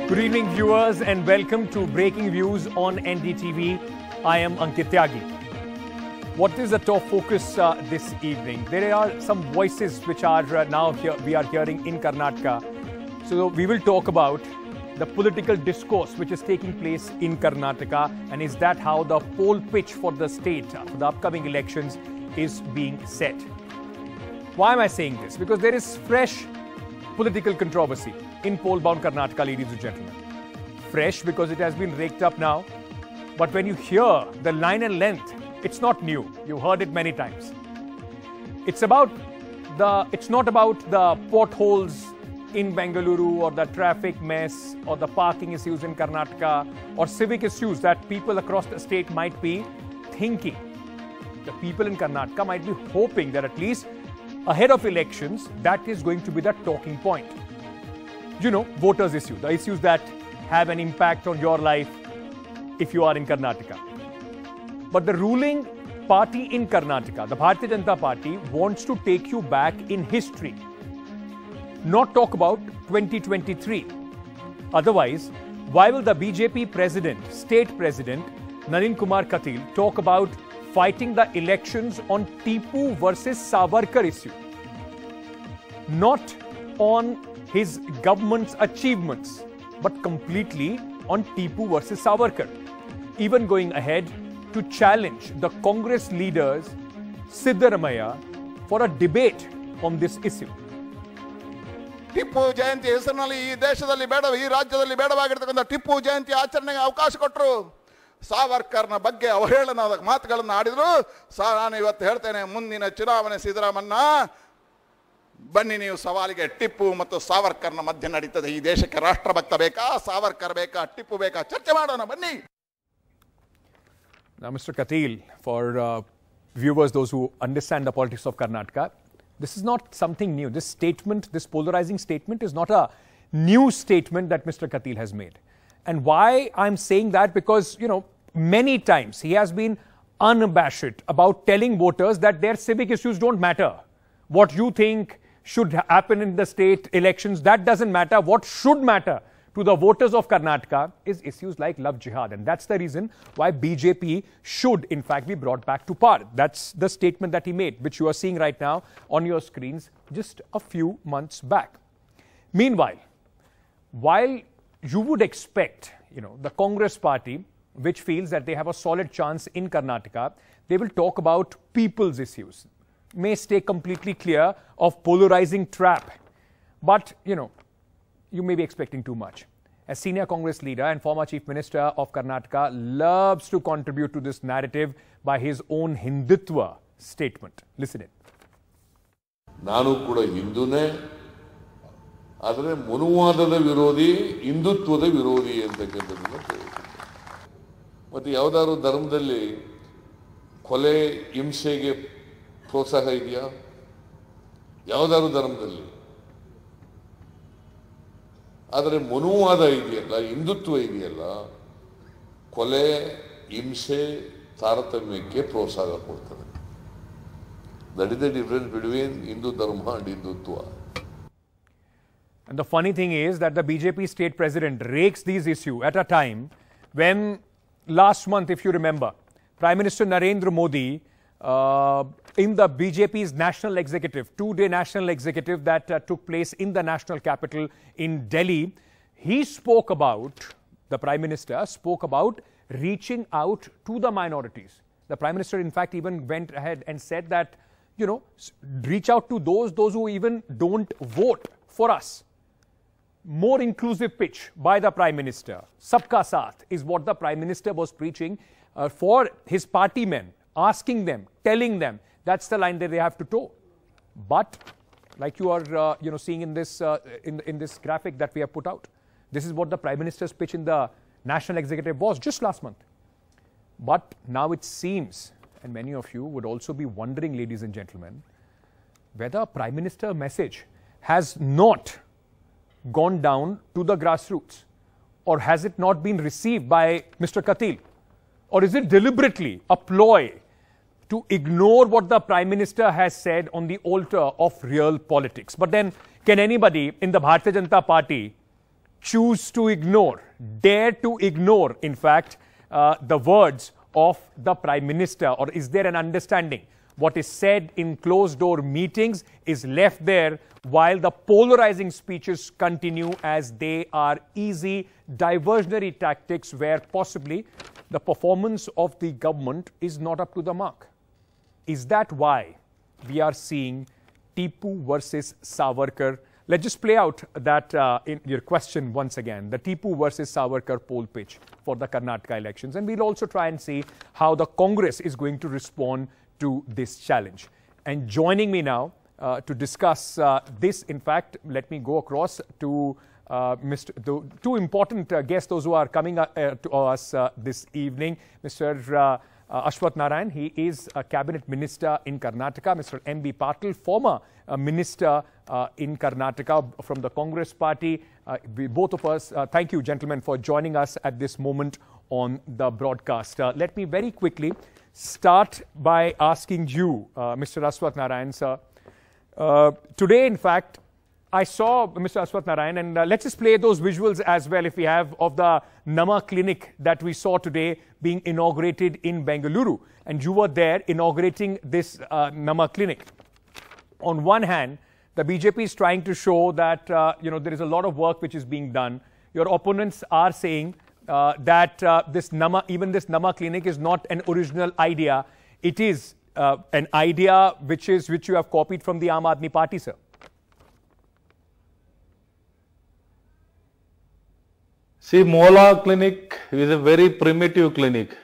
Good evening, viewers, and welcome to Breaking Views on NDTV. I am Ankit Tyagi. What is the top focus this evening? There are some voices which are we are hearing in Karnataka. So we will talk about the political discourse which is taking place in Karnataka, and is that how the poll pitch for the state for the upcoming elections is being set. Why am I saying this? Because there is fresh political controversy in poll-bound Karnataka, ladies and gentlemen. Fresh because it has been raked up now. But when you hear the line and length, it's not new. You've heard it many times. It's not about the potholes in Bengaluru or the traffic mess or the parking issues in Karnataka or civic issues that people across the state might be thinking. The people in Karnataka might be hoping that at least ahead of elections, that is going to be the talking point. You know, voters' issue, the issues that have an impact on your life if you are in Karnataka. But the ruling party in Karnataka, the Bharatiya Janata Party, wants to take you back in history. Not talk about 2023. Otherwise, why will the BJP president, state president, Nalin Kumar Katil, talk about fighting the elections on Tipu versus Savarkar issue? Not on his government's achievements, but completely on Tipu versus Savarkar. Even going ahead to challenge the Congress leaders, Siddaramaiah, for a debate on this issue. Tipu Jayanti ಹೆಸರಿನಲ್ಲಿ ಈ ದೇಶದಲ್ಲಿ ಬೇಡ, ಈ ರಾಜ್ಯದಲ್ಲಿ ಬೇಡವಾಗಿರ್ತಕ್ಕಂಥ ಟಿಪ್ಪು ಜಯಂತಿ ಆಚರಣೆಗೆ ಅವಕಾಶ ಕೊಟ್ಟರು. ಸಾವರ್ಕರ್ನ ಬಗ್ಗೆ ಅವಹೇಳನದ ಮಾತುಗಳನ್ನು ಆಡಿದ್ರು. ನಾನು ಇವತ್ತು ಹೇಳ್ತೇನೆ, ಮುಂದಿನ ಚುನಾವಣೆ ಸಿದ್ದರಾಮಣ್ಣ ಬನ್ನಿ, ನೀವು ಸವಾಲಿಗೆ ಟಿಪ್ಪು ಮತ್ತು ಸಾವರ್ಕರ್ನ ಮಧ್ಯೆ ನಡೀತದೆ. ಈ ದೇಶಕ್ಕೆ ರಾಷ್ಟ್ರಭಕ್ತ ಬೇಕಾ, ಸಾವರ್ಕರ್ ಬೇಕಾ, ಟಿಪ್ಪು ಬೇಕಾ, ಚರ್ಚೆ ಮಾಡೋಣ ಬನ್ನಿ. Now, Mr. Katil, for viewers, those who understand the politics of Karnataka, this is not something new. This statement, this polarizing statement, is not a new statement that Mr. Katil has made. And why I'm saying that? Because, you know, many times he has been unabashed about telling voters that their civic issues don't matter. What you think should happen in the state elections, that doesn't matter. What should matter to the voters of Karnataka is issues like love jihad. And that's the reason why BJP should, in fact, be brought back to power. That's the statement that he made, which you are seeing right now on your screens just a few months back. Meanwhile, while you would expect, you know, the Congress party, which feels that they have a solid chance in Karnataka, they will talk about people's issues, may stay completely clear of polarizing trap. But, you know, you may be expecting too much. As senior Congress leader and former Chief Minister of Karnataka loves to contribute to this narrative by his own Hindutva statement. Listen in. ನಾನು ಕೂಡ ಹಿಂದೂನೇ, ಆದರೆ ಮನುವಾದದ ವಿರೋಧಿ, ಹಿಂದುತ್ವದ ವಿರೋಧಿ ಅಂತಕ್ಕಂಥದ್ದನ್ನು ತಿಳಿಸಿದೆ. ಮತ್ತು ಯಾವುದಾದ್ರು ಧರ್ಮದಲ್ಲಿ ಕೊಲೆ ಹಿಂಸೆಗೆ ಪ್ರೋತ್ಸಾಹ ಇದೆಯಾ? ಯಾವುದಾದ್ರು ಧರ್ಮದಲ್ಲಿ? ಆದರೆ ಮನುವಾದ ಇದೆಯಲ್ಲ, ಹಿಂದುತ್ವ ಇದೆಯಲ್ಲ, ಕೊಲೆ ಹಿಂಸೆ ತಾರತಮ್ಯಕ್ಕೆ ಪ್ರೋತ್ಸಾಹ ಕೊಡ್ತದೆ. That is the difference between Hindu Dharma and Hindutva. And the funny thing is that the BJP state president rakes these issues at a time when last month, if you remember, Prime Minister Narendra Modi in the BJP's national executive, two-day national executive that took place in the national capital in Delhi, he spoke about, the Prime Minister spoke about reaching out to the minorities. The Prime Minister, in fact, even went ahead and said that, you know, reach out to those who even don't vote for us. More inclusive pitch by the Prime Minister. Sabka Saath is what the Prime Minister was preaching for his party men, asking them, telling them, that's the line that they have to toe. But like you are, you know, seeing in this in this graphic that we have put out, this is what the Prime Minister's pitch in the National Executive was just last month. But now it seems, and many of you would also be wondering, ladies and gentlemen, whether Prime Minister's message has not gone down to the grassroots, or has it not been received by Mr. Katil, or is it deliberately a ploy to ignore what the Prime Minister has said on the altar of real politics? But then, can anybody in the Bharatiya Janata Party choose to ignore, dare to ignore, in fact, the words of the Prime Minister? Or is there an understanding? What is said in closed-door meetings is left there while the polarizing speeches continue as they are easy diversionary tactics where possibly the performance of the government is not up to the mark. Is that why we are seeing Tipu versus Savarkar? Let's just play out that in your question once again, the Tipu versus Savarkar poll pitch for the Karnataka elections. And we'll also try and see how the Congress is going to respond to this challenge. And joining me now to discuss this, in fact, let me go across to the two important guests, those who are coming to us this evening. Mr. Ashwath Narayan, he is a cabinet minister in Karnataka. Mr. M.B. Patil, former minister in Karnataka from the Congress party. Both of us, thank you, gentlemen, for joining us at this moment on the broadcast. Let me very quickly start by asking you, Mr. Ashwath Narayan, sir. Today, in fact, I saw Mr. Ashwath Narayan, and let's just play those visuals as well, if we have, of the Nama clinic that we saw today being inaugurated in Bengaluru. And you were there inaugurating this Nama clinic. On one hand, the BJP is trying to show that, there is a lot of work which is being done. Your opponents are saying that this Nama clinic is not an original idea. It is an idea which you have copied from the Aam Aadmi Party, sir. See, Mola Clinic is a very primitive clinic.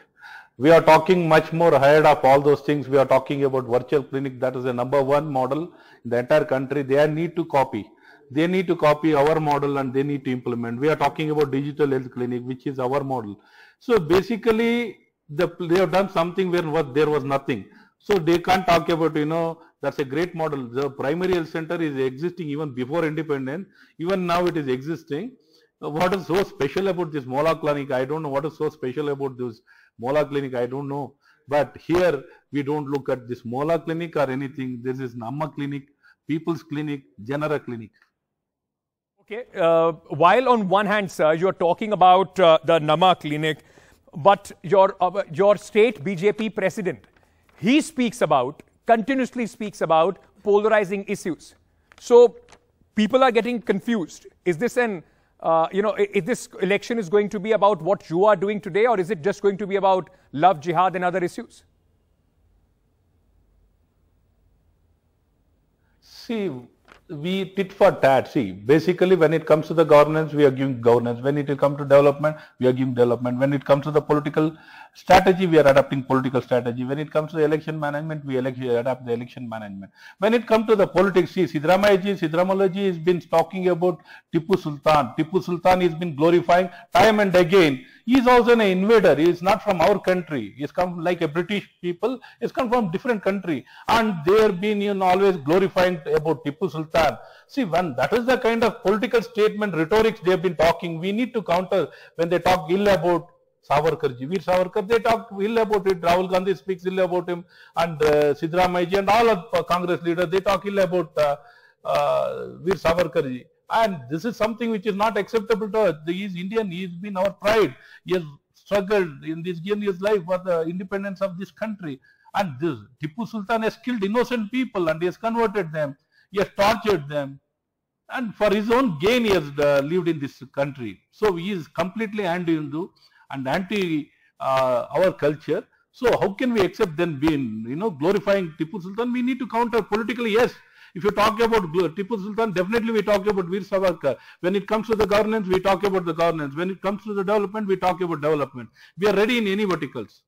We are talking much more ahead of all those things. We are talking about virtual clinic. That is the #1 model in the entire country. They need to copy. They need to copy our model and they need to implement. We are talking about digital health clinic, which is our model. So basically, they have done something where there was nothing. So they can't talk about, that's a great model. The primary health center is existing even before independence. Even now it is existing. What is so special about this Mola Clinic? I don't know what is so special about this Mola Clinic. I don't know. But here we don't look at this Mola Clinic or anything. This is Nama Clinic, People's Clinic, Janara Clinic. Okay. While on one hand, sir, you're talking about the Nama Clinic, but your state BJP president, he continuously speaks about polarizing issues. So people are getting confused. Is this if this election is going to be about what you are doing today, or is it just going to be about love, jihad and other issues? See, we tit for tat. See, basically when it comes to the governance, we are giving governance. When it comes to development, we are giving development. When it comes to the political strategy, we are adapting political strategy. When it comes to the election management, we adapt the election management. When it comes to the politics, see, Sidramalaji has been talking about Tipu Sultan. Tipu Sultan has been glorifying time and again. He is also an invader. He is not from our country. He has come like a British people. He has come from different country. And they have been always glorifying about Tipu Sultan. See, when that is the kind of political statement, rhetorics they have been talking, we need to counter when they talk ill about Savarkarji. Veer Savarkar, they talk ill about it. Rahul Gandhi speaks ill about him. And Sidramaiaji and all of Congress leaders, they talk ill about Veer Savarkarji. And this is something which is not acceptable to us. He is Indian. He has been our pride. He has struggled in this his life for the independence of this country. And this Tipu Sultan has killed innocent people and he has converted them. He has tortured them. And for his own gain, he has lived in this country. So he is completely anti-Hindu and anti our culture. So how can we accept them being, glorifying Tipu Sultan? We need to counter politically, yes. If you talk about Tipu Sultan, definitely we talk about Veer Savarkar. When it comes to the governance, we talk about the governance. When it comes to the development, we talk about development. We are ready in any verticals.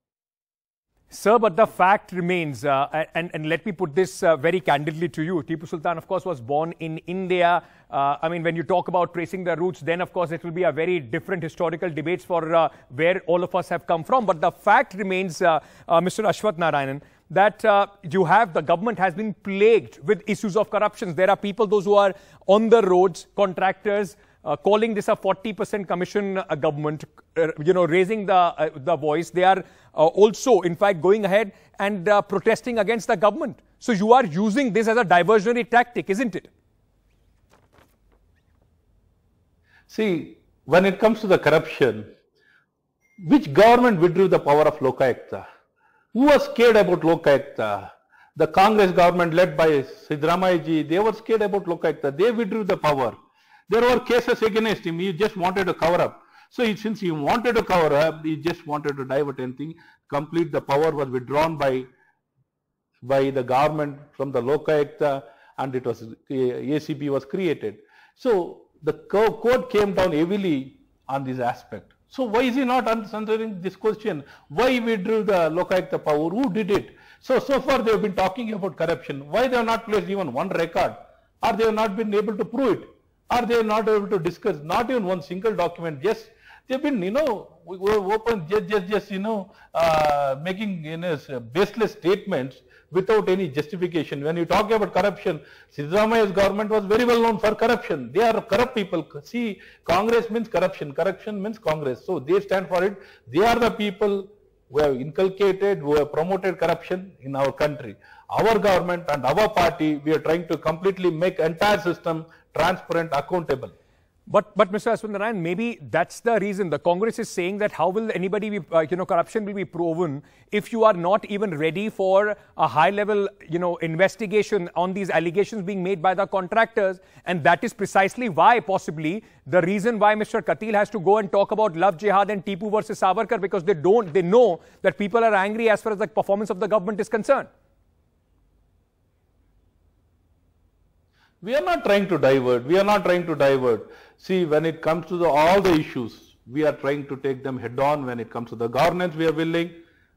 Sir, but the fact remains, and let me put this very candidly to you. Tipu Sultan, of course, was born in India. When you talk about tracing the roots, then, of course, it will be a very different historical debates for where all of us have come from. But the fact remains, Mr. Ashwath Narayan, that the government has been plagued with issues of corruption. There are people, those who are on the roads, contractors, calling this a 40% commission government, raising the voice. They are also, in fact, going ahead and protesting against the government. So you are using this as a diversionary tactic, isn't it? See, when it comes to the corruption, which government withdrew the power of Lokayukta? Who was scared about Lokayukta? The Congress government led by Siddaramaiah ji, they were scared about Lokayukta. They withdrew the power. There were cases against him. He just wanted to cover up. So since he wanted to cover up, he just wanted to divert anything. Complete the power was withdrawn by the government from the Lokayukta, and it was ACB was created. So the court came down heavily on this aspect. So why is he not answering this question? Why withdrew the Lokayukta power? Who did it? So far they have been talking about corruption. Why they have not placed even one record? Or they have not been able to prove it? Or they are not able to discuss not even one single document? Just they've been, open, making baseless statements without any justification. When you talk about corruption, Siddaramaiah's government was very well known for corruption. They are corrupt people. See, Congress means corruption. Corruption means Congress. So they stand for it. They are the people who have inculcated, who have promoted corruption in our country. Our government and our party, we are trying to completely make entire system transparent, accountable. But Mr. Aswathanarayan, maybe that's the reason the Congress is saying that how will anybody be, corruption will be proven if you are not even ready for a high-level, investigation on these allegations being made by the contractors. And that is precisely why, possibly, the reason why Mr. Katil has to go and talk about love jihad and Tipu versus Savarkar, because they know that people are angry as far as the performance of the government is concerned. We are not trying to divert. We are not trying to divert. See, when it comes to all the issues, we are trying to take them head on. When it comes to the governance, we are willing.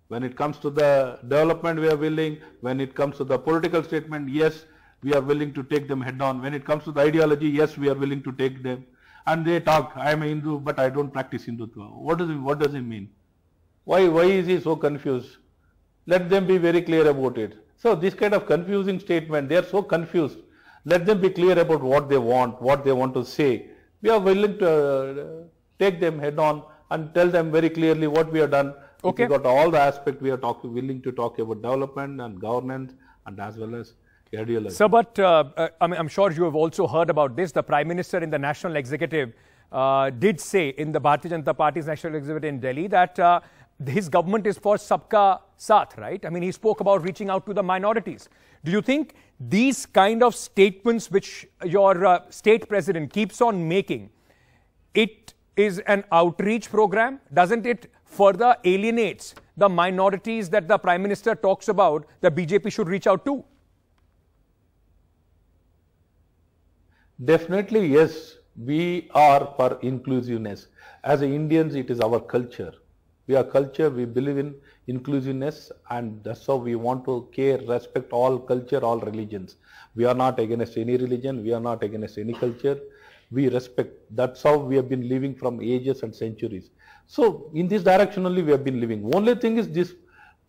When it comes to the development, we are willing. When it comes to the political statement, yes, we are willing to take them head on. When it comes to the ideology, yes, we are willing to take them. And they talk, I am a Hindu, but I don't practice Hindutva. What does it mean? Why is he so confused? Let them be very clear about it. So this kind of confusing statement, they are so confused. Let them be clear about what they want to say. We are willing to take them head on and tell them very clearly what we have done. Okay. We got all the aspects. We are willing to talk about development and governance and as well as ideology. Sir, but I'm sure you have also heard about this. The Prime Minister in the National Executive did say in the Bharatiya Janata Party's National Executive in Delhi that his government is for Sabka Saath, right? I mean, he spoke about reaching out to the minorities. Do you think these kind of statements which your state president keeps on making, it is an outreach program? Doesn't it further alienates the minorities that the Prime Minister talks about that BJP should reach out to? Definitely, yes. We are for inclusiveness. As Indians, it is our culture. We are culture, we believe in inclusiveness, and that's how we want to care, respect all culture, all religions. We are not against any religion, we are not against any culture. We respect. That's how we have been living from ages and centuries. So in this direction only we have been living. Only thing is this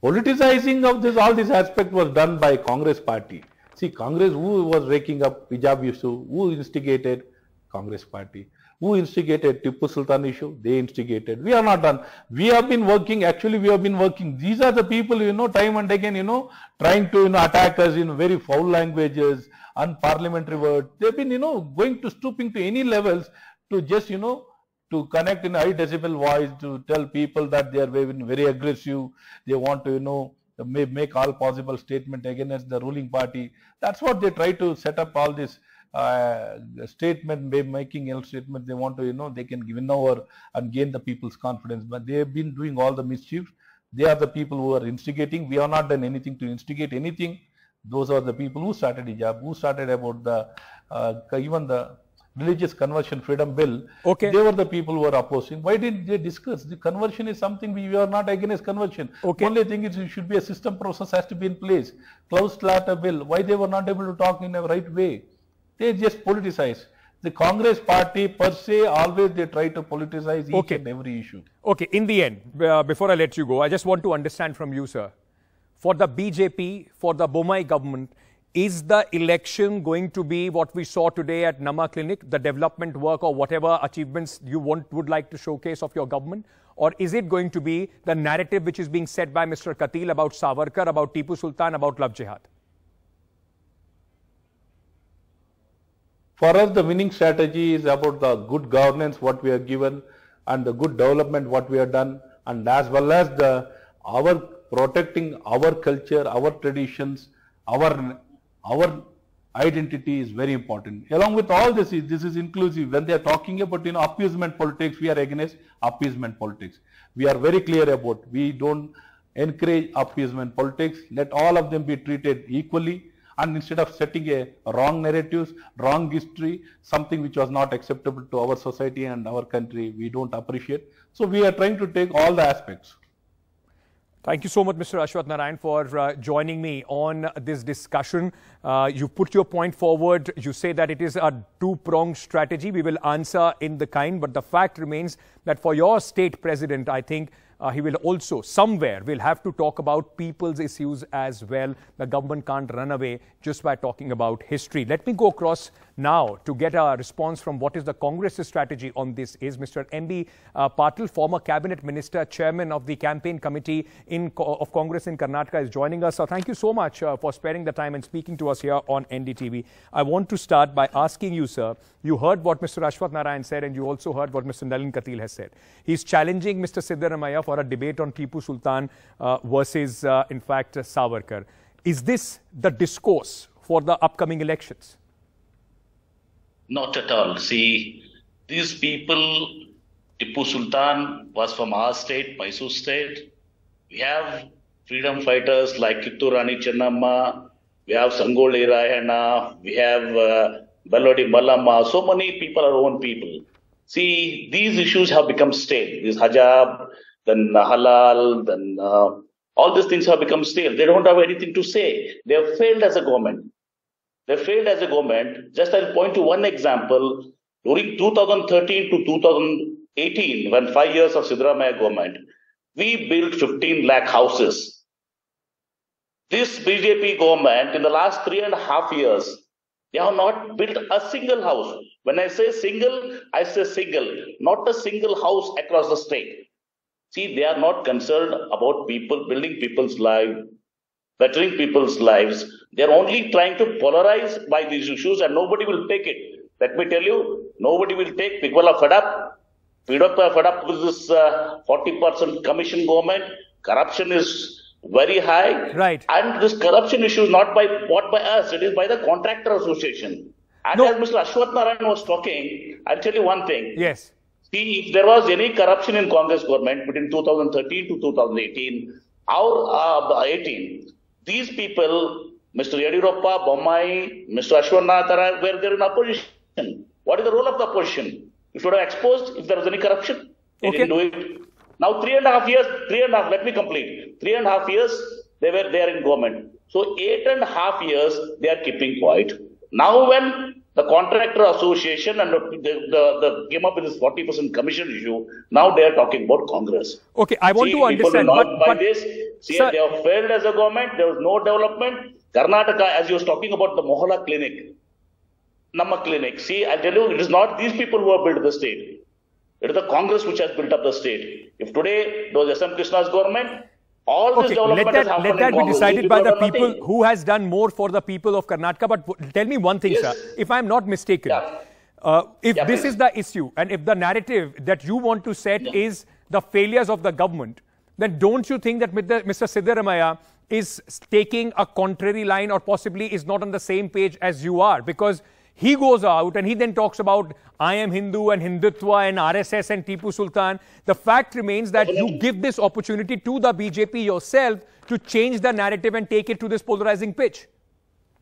politicizing of this, all this aspect was done by Congress party. See, Congress, who was raking up hijab issue, who instigated? Congress party. Who instigated Tipu Sultan issue? They instigated. We are not done. We have been working, actually we have been working. These are the people, time and again, trying to, attack us in very foul languages, unparliamentary words. They've been, going to stooping to any levels to just, to connect in high decibel voice, to tell people that they are very aggressive. They want to, make all possible statement against the ruling party. That's what they try to set up all this making statement. They want to, they can win over and gain the people's confidence. But they have been doing all the mischief. They are the people who are instigating. We have not done anything to instigate anything. Those are the people who started hijab, who started about the even the religious conversion freedom bill. Okay. They were the people who were opposing. Why didn't they discuss? The conversion is something we are not against conversion. Okay. Only thing is it should be a system process has to be in place. Klaus Slater bill. Why they were not able to talk in a right way? They just politicize. The Congress party per se, always they try to politicize each and every issue. Okay, in the end, before I let you go, I just want to understand from you, sir. For the BJP, for the Bommai government, is the election going to be what we saw today at Nama Clinic, the development work or whatever achievements you would like to showcase of your government? Or is it going to be the narrative which is being said by Mr. Katil about Savarkar, about Tipu Sultan, about love jihad? For us, the winning strategy is about the good governance, what we are given, and the good development, what we have done, and as well as our protecting our culture, our traditions, our identity is very important. Along with all this is inclusive. When they are talking about appeasement politics, we are against appeasement politics. We are very clear about we don't encourage appeasement politics. Let all of them be treated equally. And instead of setting a wrong narratives, wrong history, something which was not acceptable to our society and our country, we don't appreciate. So we are trying to take all the aspects. Thank you so much, Mr. Ashwath Narayan, for joining me on this discussion. You put your point forward. You say that it is a two-pronged strategy. We will answer in the kind, but the fact remains that for your state president, I think he will also somewhere will have to talk about people's issues as well. The government can't run away just by talking about history. Let me go across now to get a response from what is the Congress's strategy on this is Mr. M.B. Patil, former cabinet minister, chairman of the campaign committee of Congress in Karnataka, is joining us. So thank you so much for sparing the time and speaking to us here on NDTV. I want to start by asking you, sir, you heard what Mr. Ashwath Narayan said and you also heard what Mr. Nalin Katil has said. He's challenging Mr. Siddaramaiah for a debate on Tipu Sultan versus, in fact, Savarkar. Is this the discourse for the upcoming elections? Not at all. See, these people, Tipu Sultan was from our state, Mysore state. We have freedom fighters like Kittur Rani Chennamma. We have Sangoli Rayana. We have Ballodi Mallamma. So many people are own people. See, these issues have become stale. This hijab, then halal, then all these things have become stale. They don't have anything to say. They have failed as a government. They failed as a government. Just I'll point to one example. During 2013 to 2018, when 5 years of Siddaramaiah government, we built 15 lakh houses. This BJP government, in the last 3.5 years, they have not built a single house. When I say single, I say single, not a single house across the state. See, they are not concerned about people, building people's lives, bettering people's lives. They are only trying to polarize by these issues and nobody will take it. Let me tell you, nobody will take. People are fed up. People are fed up with this 40% commission government. Corruption is very high. Right. And this corruption issue is not by us. It is by the contractor association. And as Mr. Ashwath Narayan was talking, I'll tell you one thing. Yes. See, if there was any corruption in Congress government between 2013 to 2018, these people, Mr. Yediyurappa, Bommai, Mr. Ashwath Narayan, were there in opposition. What is the role of the opposition? You should have exposed if there was any corruption. They didn't do it. Now 3.5 years, let me complete. 3.5 years, they were there in government. So 8.5 years, they are keeping quiet. Now when the contractor association and the came up with this 40% commission issue, now they are talking about Congress. Okay, I want to understand. Sir, they have failed as a government. There was no development. Karnataka, as you was talking about the Mohalla clinic, Namma clinic. See, I tell you, it is not these people who have built the state. It is the Congress which has built up the state. If today there was S.M. Krishna's government, all this development has happened. Let that be decided by the people who has done more for the people of Karnataka. But tell me one thing, sir. If I'm not mistaken, if this is the issue and if the narrative that you want to set is the failures of the government, then don't you think that Mr. Siddaramaiah is taking a contrary line or possibly is not on the same page as you are? Because he goes out and he then talks about I am Hindu and Hindutva and RSS and Tipu Sultan. The fact remains that you give this opportunity to the BJP yourself to change the narrative and take it to this polarizing pitch.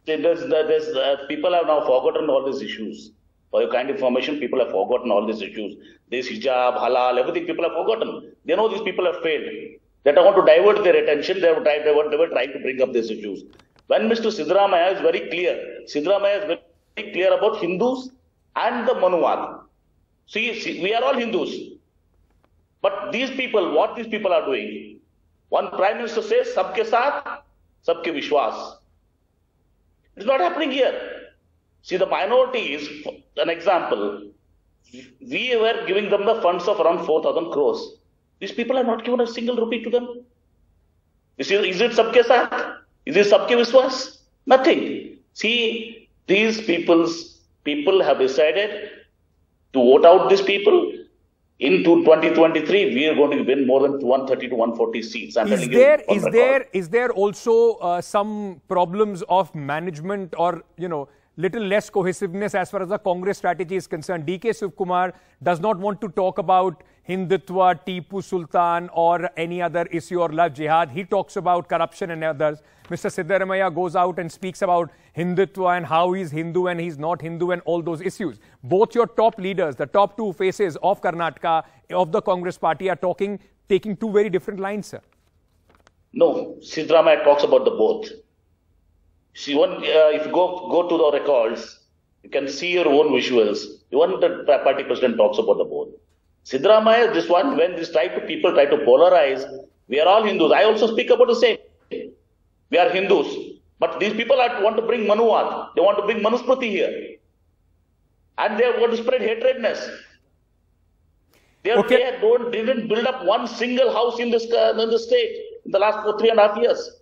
People have now forgotten all these issues. For your kind information, people have forgotten all these issues. This hijab, halal, everything people have forgotten. They know these people have failed. They don't want to divert their attention. They were trying to bring up these issues. When Mr. Siddaramaiah is very clear, Siddaramaiah is very clear about Hindus and the Manuwad. See, we are all Hindus. But these people, what these people are doing, one Prime Minister says, Sabke Saath, Sabke Vishwas. It's not happening here. See, the minorities, an example, we were giving them the funds of around 4,000 crores. These people have not given a single rupee to them. Is it Sabke Saath? Is it Sabke Vishwas? Nothing. See, these people's people have decided to vote out these people. Into 2023, we are going to win more than 130 to 140 seats. Is there also some problems of management or, little less cohesiveness as far as the Congress strategy is concerned? DK Shivakumar does not want to talk about Hindutva, Tipu Sultan or any other issue or love jihad. He talks about corruption and others. Mr. Siddaramaiah goes out and speaks about Hindutva and how he's Hindu and he's not Hindu and all those issues. Both your top leaders, the top two faces of Karnataka, of the Congress party are taking two very different lines, sir. No, Siddaramaiah talks about the both. See, if you go to the records, you can see your own visuals. Even the party president talks about the both. Siddaramaiah, this one, when people try to polarize, we are all Hindus. I also speak about the same. We are Hindus. But these people want to bring Manuvad. They want to bring Manusmriti here. And they want to spread hatredness. They didn't build up one single house in the state in the last 3.5 years.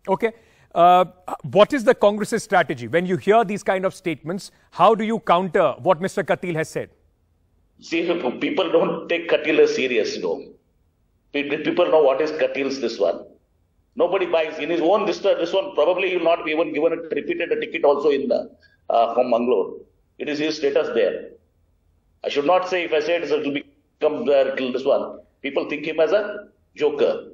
Okay. What is the Congress's strategy? When you hear these kind of statements, how do you counter what Mr. Katil has said? See, people don't take Katil as serious, People know what is Katil's this one. Nobody buys. In his own this one, probably he will not be even given repeated a ticket also in from Mangalore. It is his status there. I should not say, if I say it will become this one. People think him as a joker.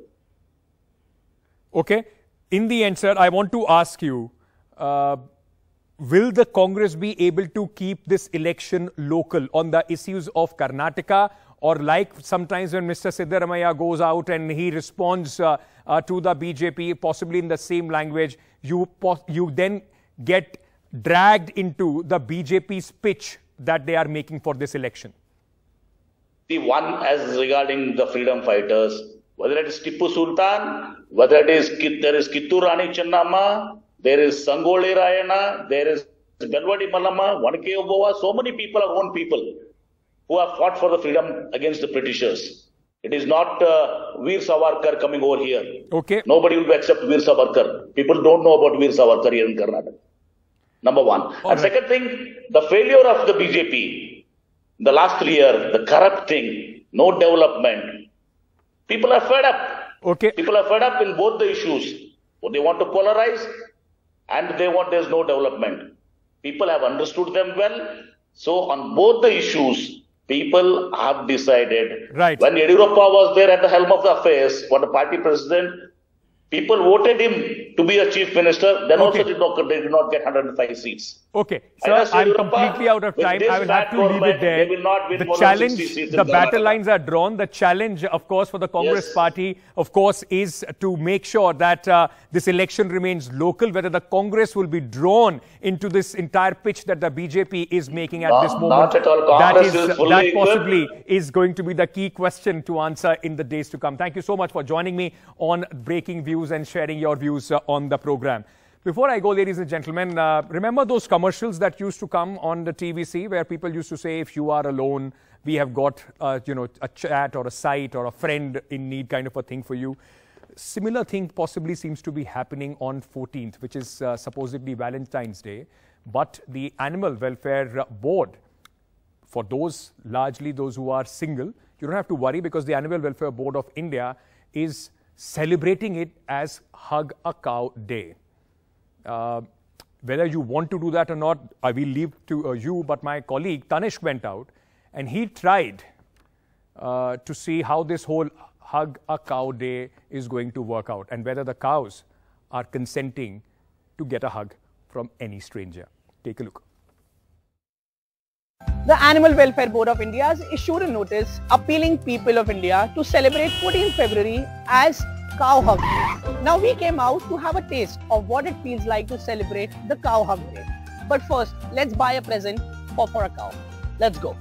Okay. In the end, sir, I want to ask you, will the Congress be able to keep this election local on the issues of Karnataka? Or like sometimes when Mr. Siddaramaiah goes out and he responds to the BJP, possibly in the same language, you then get dragged into the BJP's pitch that they are making for this election? The one as regarding the freedom fighters, whether it is Tipu Sultan, whether there is Kittur Rani Chennamma, there is Sangoli Rayana, there is Galwadi Mallamma, Vanke Obowa, so many people are own people who have fought for the freedom against the Britishers. It is not Veer Savarkar coming over here. Okay. Nobody will accept Veer Savarkar. People don't know about Veer Savarkar here in Karnataka. Number one. And second thing, the failure of the BJP in the last 3 years, the corrupt thing, no development. People are fed up. Okay. People are fed up in both the issues. They want to polarize and there's no development. People have understood them well. So on both the issues, people have decided. Right. When Yediyurappa was there at the helm of the affairs for the party president, people voted him to be a chief minister. Then also they did not get 105 seats. Okay, sir, I'm completely out of time. I will have to leave it there. The challenge, the battle lines are drawn. The challenge, of course, for the Congress party, of course, is to make sure that this election remains local, whether the Congress will be drawn into this entire pitch that the BJP is making at this moment. Not at all. That possibly is going to be the key question to answer in the days to come. Thank you so much for joining me on Breaking Views and sharing your views on the program. Before I go, ladies and gentlemen, remember those commercials that used to come on the TVC where people used to say, if you are alone, we have got, a chat or a site or a friend in need kind of a thing for you. Similar thing possibly seems to be happening on 14th, which is supposedly Valentine's Day. But the Animal Welfare Board, for those, largely those who are single, you don't have to worry because the Animal Welfare Board of India is celebrating it as Hug a Cow Day. Whether you want to do that or not, I will leave to you, but my colleague Tanishq went out and he tried to see how this whole Hug a Cow Day is going to work out and whether the cows are consenting to get a hug from any stranger. Take a look. The Animal Welfare Board of India has issued a notice appealing people of India to celebrate 14th February as Cow Hug Day. Now we came out to have a taste of what it feels like to celebrate the Cow Hug Day. But first, let's buy a present for a cow. Let's go.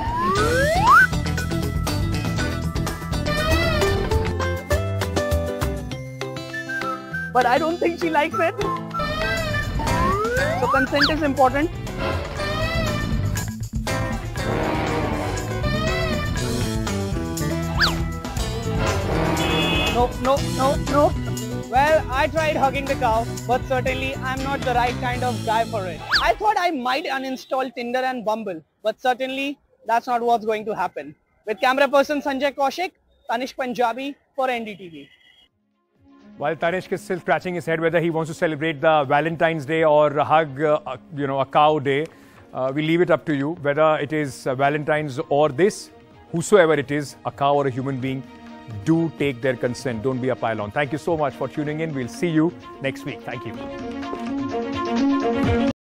But I don't think she likes it. So consent is important. No. Well, I tried hugging the cow, but certainly I'm not the right kind of guy for it. I thought I might uninstall Tinder and Bumble, but certainly that's not what's going to happen. With camera person Sanjay Kaushik, Tanishq Punjabi for NDTV. While Tanishq is still scratching his head whether he wants to celebrate the Valentine's Day or hug, a cow day, we leave it up to you. Whether it is Valentine's or this, whosoever it is, a cow or a human being, do take their consent. Don't be a pylon. Thank you so much for tuning in. We'll see you next week. Thank you.